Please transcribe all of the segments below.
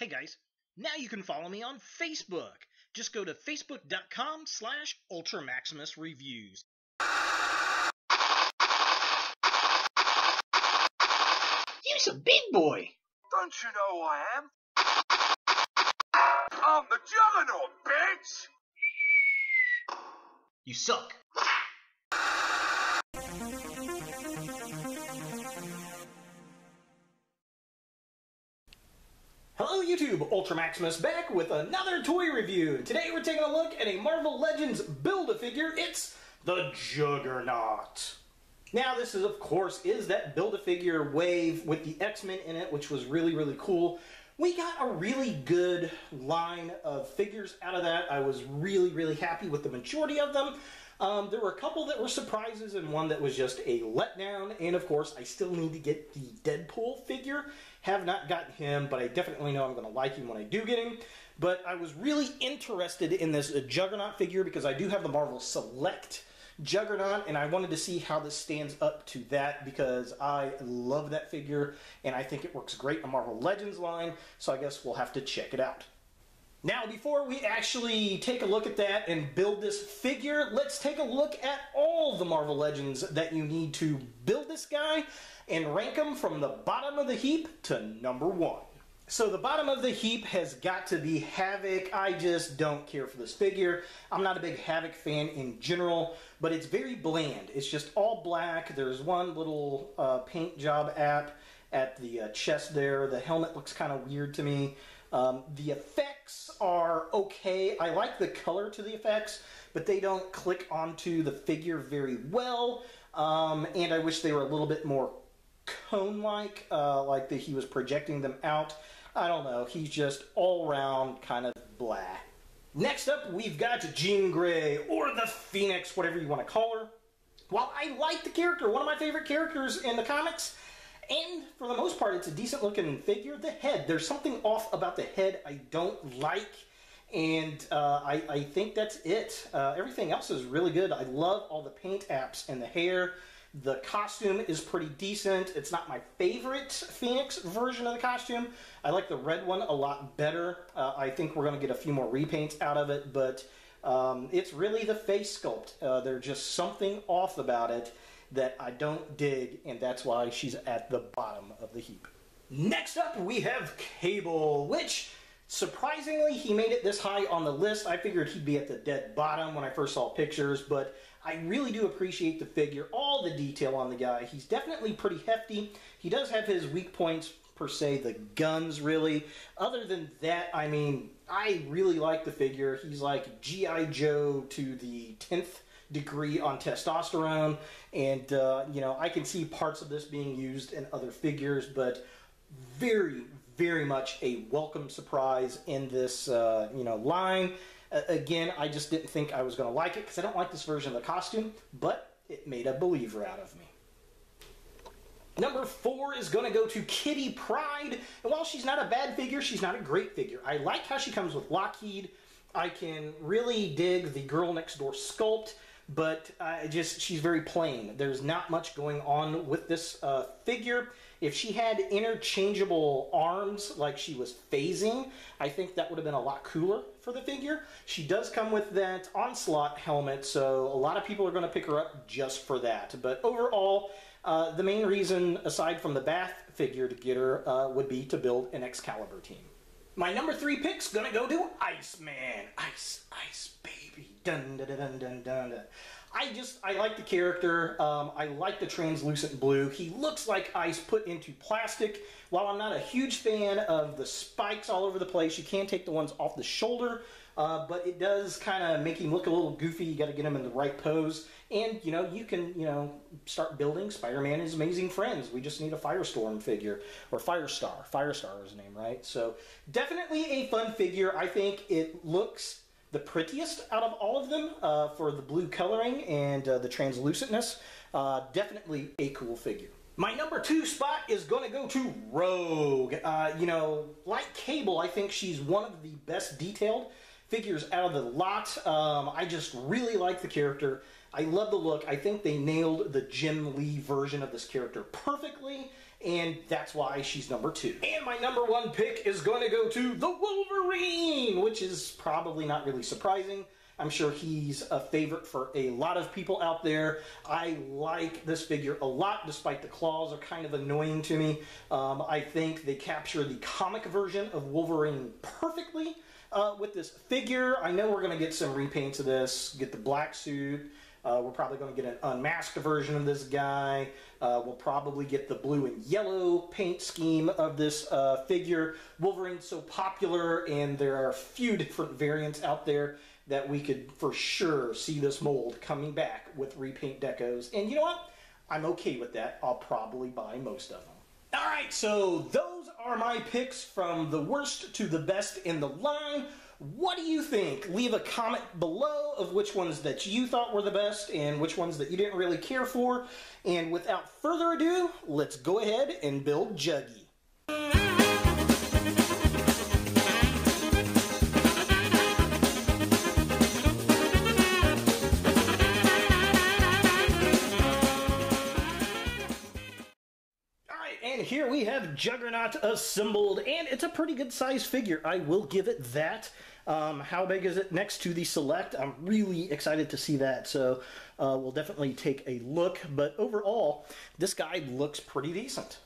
Hey guys, now you can follow me on Facebook. Just go to facebook.com/UltraMaximusReviews. You's a big boy. Don't you know who I am? I'm the Juggernaut, bitch! You suck. Hello YouTube, Ultra Maximus back with another toy review. Today we're taking a look at a Marvel Legends Build-A-Figure. It's the Juggernaut. Now this is, of course, that Build-A-Figure wave with the X-Men in it, which was really, really cool. We got a really good line of figures out of that. I was really, really happy with the majority of them. There were a couple that were surprises and one that was just a letdown. And of course, I still need to get the Deadpool figure. Have not gotten him, but I definitely know I'm going to like him when I do get him. But I was really interested in this Juggernaut figure because I do have the Marvel Select Juggernaut, and I wanted to see how this stands up to that because I love that figure, and I think it works great on Marvel Legends line, so I guess we'll have to check it out. Now, before we actually take a look at that and build this figure, let's take a look at all the Marvel Legends that you need to build this guy and rank them from the bottom of the heap to number 1. So the bottom of the heap has got to be Havoc. I just don't care for this figure. I'm not a big Havoc fan in general, but it's very bland. It's just all black. There's one little paint job at the chest there. The helmet looks kind of weird to me. The effects are okay. I like the color to the effects, but they don't click onto the figure very well. And I wish they were a little bit more cone-like, like that he was projecting them out. I don't know. He's just all-around kind of blah. Next up, we've got Jean Grey, or the Phoenix, whatever you want to call her. While I like the character, one of my favorite characters in the comics, and for the most part, it's a decent-looking figure. The head, there's something off about the head I don't like, and I think that's it. Everything else is really good. I love all the paint apps and the hair. The costume is pretty decent. It's not my favorite Phoenix version of the costume. I like the red one a lot better. I think we're going to get a few more repaints out of it, but it's really the face sculpt. There's just something off about it that I don't dig, and that's why she's at the bottom of the heap. Next up, we have Cable, which, surprisingly, he made it this high on the list. I figured he'd be at the dead bottom when I first saw pictures, but I really do appreciate the figure, all the detail on the guy. He's definitely pretty hefty. He does have his weak points, per se, the guns, really. Other than that, I mean, I really like the figure. He's like G.I. Joe to the 10th degree on testosterone, and you know, I can see parts of this being used in other figures, but very, very much a welcome surprise in this you know, line. Again, I just didn't think I was going to like it because I don't like this version of the costume, but it made a believer out of me. Number 4 is going to go to Kitty Pryde, and while she's not a bad figure, she's not a great figure. I like how she comes with Lockheed. I can really dig the Girl Next Door sculpt, but she's very plain. There's not much going on with this figure. If she had interchangeable arms like she was phasing, I think that would have been a lot cooler for the figure. She does come with that Onslaught helmet, so a lot of people are going to pick her up just for that. But overall, the main reason, aside from the Bath figure to get her, would be to build an Excalibur team. My number 3 pick's gonna go to Iceman. Ice, ice, baby. Dun, dun, dun, dun, dun, dun. I like the character. I like the translucent blue. He looks like ice put into plastic. While I'm not a huge fan of the spikes all over the place, you can take the ones off the shoulder, but it does kind of make him look a little goofy. You got to get him in the right pose. And, you know, you can, you know, start building Spider-Man and his amazing friends. We just need a Firestorm figure, or Firestar. Firestar is his name, right? So, definitely a fun figure. I think it looks the prettiest out of all of them for the blue coloring and the translucentness. Definitely a cool figure. My number 2 spot is going to go to Rogue. You know, like Cable, I think she's one of the best detailed figures out of the lot. I just really like the character. I love the look. I think they nailed the Jim Lee version of this character perfectly, and that's why she's number 2. And my number 1 pick is going to go to the Wolverine, which is probably not really surprising. I'm sure he's a favorite for a lot of people out there. I like this figure a lot, despite the claws are kind of annoying to me. I think they capture the comic version of Wolverine perfectly with this figure. I know we're going to get some repaints of this, get the black suit. We're probably going to get an unmasked version of this guy. We'll probably get the blue and yellow paint scheme of this figure. Wolverine's so popular, and there are a few different variants out there that we could for sure see this mold coming back with repaint decos. And you know what? I'm okay with that. I'll probably buy most of them. Alright, so those are my picks from the worst to the best in the line. What do you think? Leave a comment below of which ones that you thought were the best and which ones that you didn't really care for. And without further ado, let's go ahead and build Juggy. And here we have Juggernaut assembled, and it's a pretty good size figure. I will give it that. How big is it next to the Select? I'm really excited to see that, so we'll definitely take a look. But overall, this guy looks pretty decent.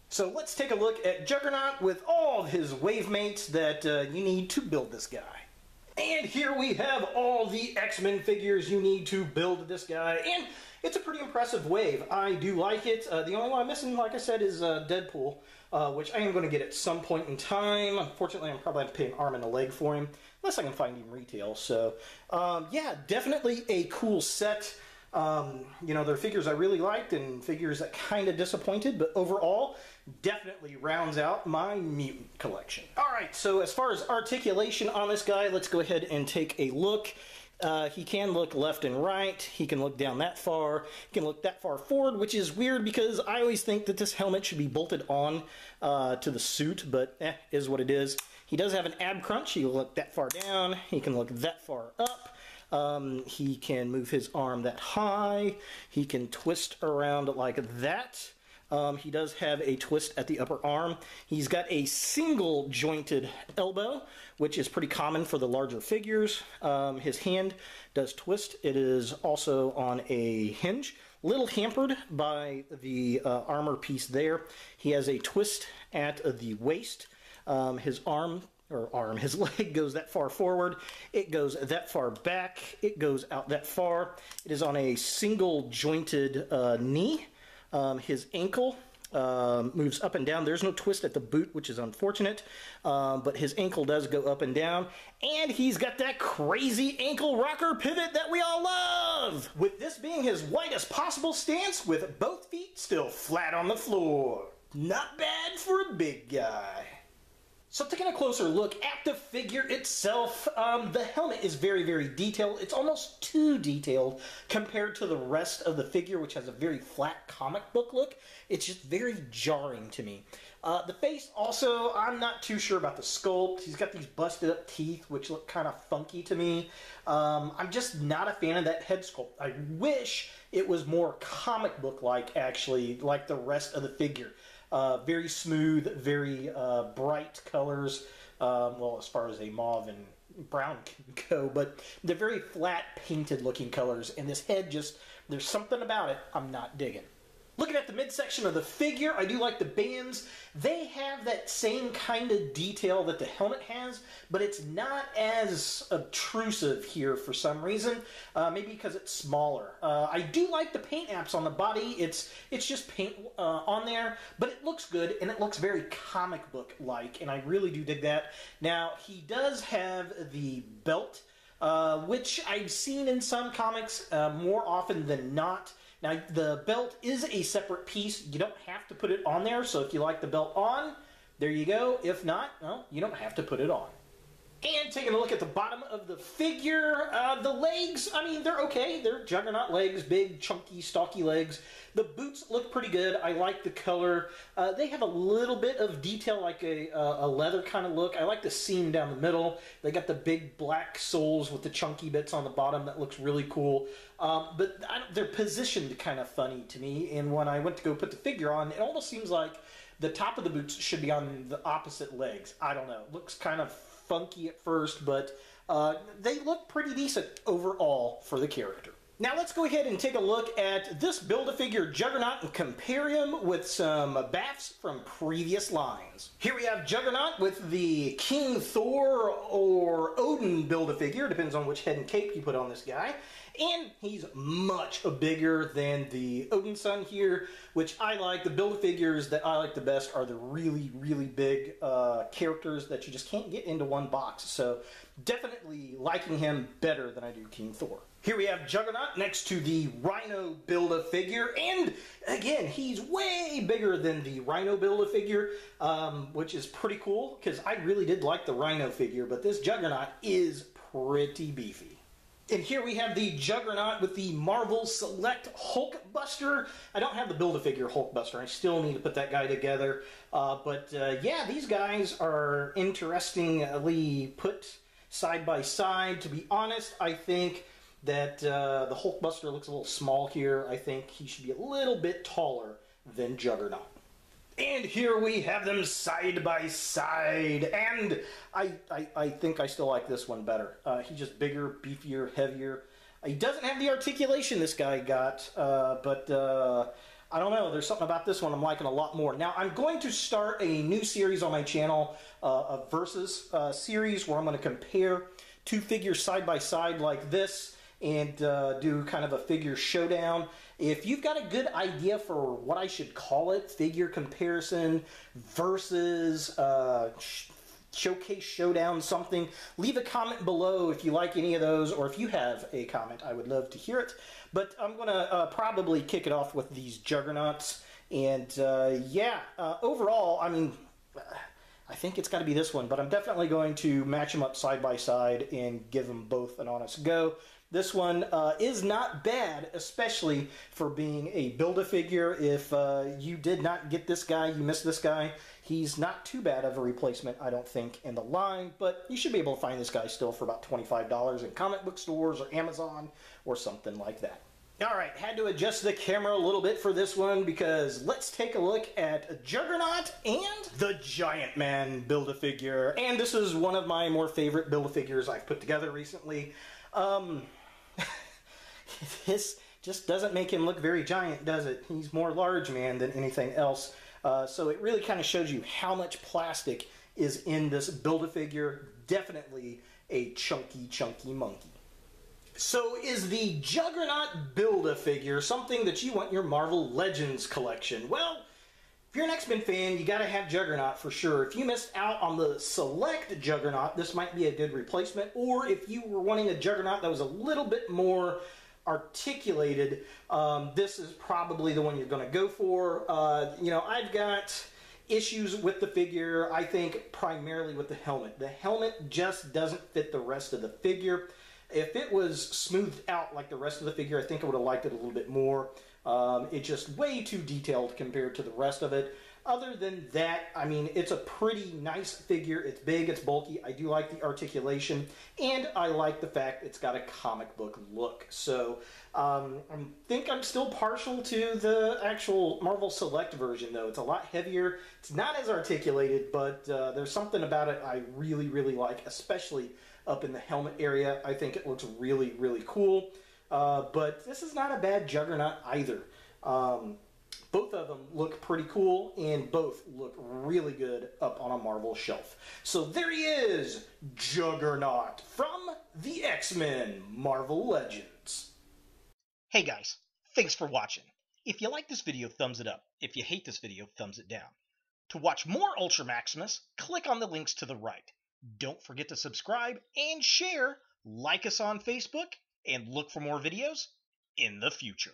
So let's take a look at Juggernaut with all of his wave mates that you need to build this guy. And here we have all the X-Men figures you need to build this guy, and it's a pretty impressive wave. I do like it. The only one I'm missing, like I said, is Deadpool, which I am going to get at some point in time. Unfortunately, I'm probably going to pay an arm and a leg for him, unless I can find him retail. So, yeah, definitely a cool set. You know, there are figures I really liked and figures that kind of disappointed, but overall, definitely rounds out my mutant collection. Alright, so as far as articulation on this guy, let's go ahead and take a look. He can look left and right, he can look down that far, he can look that far forward, which is weird because I always think that this helmet should be bolted on to the suit, but is what it is. He does have an ab crunch, he can look that far down, he can look that far up. He can move his arm that high, he can twist around like that. He does have a twist at the upper arm. He's got a single jointed elbow, which is pretty common for the larger figures. His hand does twist. It is also on a hinge. Little hampered by the armor piece there. He has a twist at the waist. His his leg goes that far forward, it goes that far back, it goes out that far. It is on a single jointed knee. His ankle moves up and down. There's no twist at the boot, which is unfortunate, but his ankle does go up and down, and he's got that crazy ankle rocker pivot that we all love, with this being his widest possible stance with both feet still flat on the floor. Not bad for a big guy. So taking a closer look at the figure itself, the helmet is very, very detailed. It's almost too detailed compared to the rest of the figure, which has a very flat comic book look. It's just very jarring to me. The face also, I'm not too sure about the sculpt. He's got these busted up teeth, which look kind of funky to me. I'm just not a fan of that head sculpt. I wish it was more comic book-like, actually, like the rest of the figure. Very smooth, very bright colors, well, as far as a mauve and brown can go, but they're very flat, painted-looking colors, and this head just, there's something about it I'm not digging. Looking at the midsection of the figure, I do like the bands. They have that same kind of detail that the helmet has, but it's not as obtrusive here for some reason. Maybe because it's smaller. I do like the paint apps on the body. It's just paint on there, but it looks good, and it looks very comic book-like, and I really do dig that. Now, he does have the belt, which I've seen in some comics more often than not. Now, the belt is a separate piece. You don't have to put it on there, so if you like the belt on, there you go. If not, well, you don't have to put it on. And taking a look at the bottom of the figure, the legs, I mean, they're okay. They're Juggernaut legs, big, chunky, stocky legs. The boots look pretty good. I like the color. They have a little bit of detail, like a leather kind of look. I like the seam down the middle. They got the big black soles with the chunky bits on the bottom. That looks really cool. But they're positioned kind of funny to me. And when I went to go put the figure on, it almost seems like the top of the boots should be on the opposite legs. I don't know. It looks kind of funky at first, but they look pretty decent overall for the character. Now let's go ahead and take a look at this Build-A-Figure Juggernaut and compare him with some BAFs from previous lines. Here we have Juggernaut with the King Thor or Odin Build-A-Figure, depends on which head and cape you put on this guy. And he's much bigger than the Odin son here, which I like. The Build-A-Figures that I like the best are the really, really big characters that you just can't get into one box. So definitely liking him better than I do King Thor. Here we have Juggernaut next to the Rhino Build-A-Figure, and again, he's way bigger than the Rhino Build-A-Figure, which is pretty cool, because I really did like the Rhino figure, but this Juggernaut is pretty beefy. And here we have the Juggernaut with the Marvel Select Hulkbuster. I don't have the Build-A-Figure Hulkbuster. I still need to put that guy together. Yeah, these guys are interestingly put side by side. To be honest, I think that the Hulkbuster looks a little small here. I think he should be a little bit taller than Juggernaut. And here we have them side by side, and I think I still like this one better. He's just bigger, beefier, heavier. He doesn't have the articulation this guy got, but I don't know. There's something about this one I'm liking a lot more. Now, I'm going to start a new series on my channel, a Versus series, where I'm going to compare two figures side by side like this, and do kind of a figure showdown. If you've got a good idea for what I should call it, figure comparison versus showcase showdown something, leave a comment below if you like any of those, or if you have a comment, I would love to hear it. But I'm going to probably kick it off with these Juggernauts. And yeah, overall, I mean, I think it's got to be this one, but I'm definitely going to match them up side by side and give them both an honest go. This one is not bad, especially for being a Build-A-Figure. If you did not get this guy, you missed this guy, he's not too bad of a replacement, I don't think, in the line, but you should be able to find this guy still for about $25 in comic book stores or Amazon or something like that. Alright, had to adjust the camera a little bit for this one, because let's take a look at Juggernaut and the Giant Man Build-A-Figure. And this is one of my more favorite Build-A-Figures I've put together recently. This just doesn't make him look very giant, does it? He's more large man than anything else. So it really kind of shows you how much plastic is in this Build-A-Figure. Definitely a chunky, chunky monkey. So is the Juggernaut Build-A-Figure something that you want in your Marvel Legends collection? Well, if you're an X-Men fan, you gotta have Juggernaut for sure. If you missed out on the Select Juggernaut, this might be a good replacement. Or if you were wanting a Juggernaut that was a little bit more articulated, this is probably the one you're gonna go for. You know, I've got issues with the figure, I think primarily with the helmet. The helmet just doesn't fit the rest of the figure. If it was smoothed out like the rest of the figure, I think I would have liked it a little bit more. It's just way too detailed compared to the rest of it. Other than that, I mean, it's a pretty nice figure. It's big, it's bulky. I do like the articulation, and I like the fact it's got a comic book look. So I think I'm still partial to the actual Marvel Select version, though. It's a lot heavier. It's not as articulated, but there's something about it I really, really like, especially up in the helmet area. I think it looks really, really cool. But this is not a bad Juggernaut either. Both of them look pretty cool, and both look really good up on a Marvel shelf. So there he is, Juggernaut from the X-Men Marvel Legends. Hey guys, thanks for watching. If you like this video, thumbs it up. If you hate this video, thumbs it down. To watch more Ultra Maximus, click on the links to the right. Don't forget to subscribe and share, like us on Facebook, and look for more videos in the future.